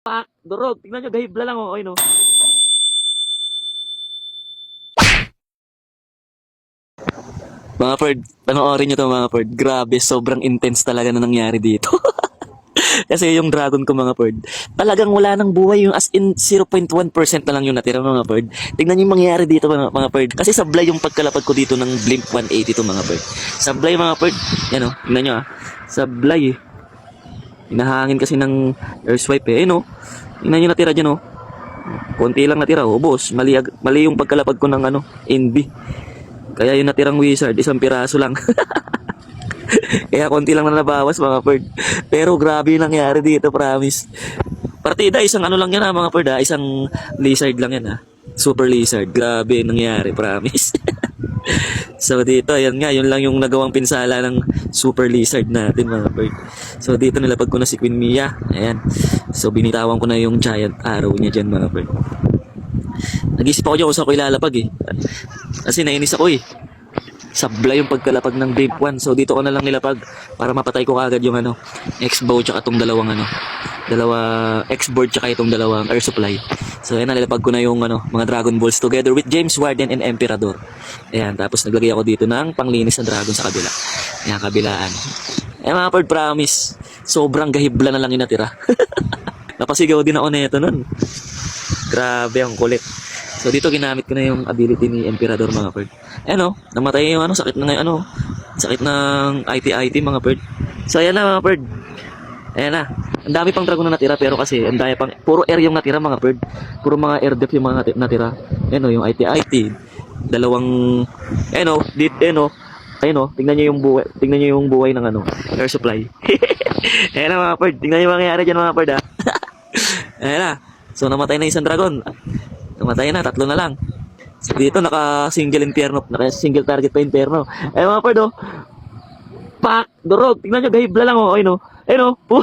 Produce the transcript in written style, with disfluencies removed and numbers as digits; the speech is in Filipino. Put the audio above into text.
Pak! Durog! Tingnan nyo, gahibla lang oh. Ayun oh. Mga Perd, panoorin nyo to mga Perd. Grabe, sobrang intense talaga na nangyari dito. Kasi yung dragon ko mga Perd, talagang wala nang buhay yung as in 0.1% na lang yung natira mga Perd. Tingnan nyo yung mangyari dito mga Perd. Kasi sablay yung pagkalapag ko dito ng Blimp 182 mga Perd. Sablay mga Perd. Yan oh, tingnan nyo ah. Sablay eh. Hinahangin kasi ng air swipe eh. Ayun oh. Tingnan nyo natira dyan oh. Konti lang natira oh. Boss, mali yung pagkalapag ko ng ano, NB. Kaya yung natirang wizard, isang piraso lang. Kaya konti lang na nabawas mga Perd. Pero grabe yung nangyari dito, promise. Partida, isang ano lang yan ha mga Perd ha. Isang lizard lang yan ha. Super lizard. Grabe yung nangyari, promise. So dito, ayan nga, yun lang yung nagawang pinsala ng super lizard natin mga Perd. So dito nilapag ko na si Queen Mia. Ayan. So binitawan ko na yung giant arrow niya dyan mga Perd. Nag-isip ako dyan kung saan ko ilalapag eh. Kasi nainis ako eh. Sablay yung pagkalapag ng Brave 1. So dito ko na lang nilapag para mapatay ko kagad yung ano, X-bow tsaka itong dalawang ano, X-board tsaka itong dalawang air supply. So ayan, nilapag ko na yung ano, mga Dragon Balls together with James Warden and Emperador. Ayan, tapos naglagay ako dito ng panglinis ng dragon sa kabila. Ayan, kabilaan. Ayan mga Perd, promise, sobrang gahibla na lang yung natira. Napasigaw din ako nito nun. Grabe, ang kulit. So dito ginamit ko na yung ability ni Emperador mga Perd. Ayan o, namatay yung ano, sakit na ano, sakit ng IT mga Perd. So ayan na mga Perd. Ayan na. Ang dami pang dragon na natira pero kasi ang dami pang, puro air yung natira mga Perd. Puro mga air def yung mga natira. Ayan o, yung IT. Dalawang, ayan o, ayan o. Ayan o, tingnan nyo yung buhay ng ano, air supply. Ayan na mga Perd, tingnan nyo yung mangyayari dyan mga Perd ha. Ayan na. So namatay na isang dragon. Namatay na, tatlo na lang. So, dito naka-single inferno, naka-single target pa inferno. Eh mga Perd oh. Pak! Durog! Tingnan nyo, gahibla lang oh. Ayun oh. Ayun oh.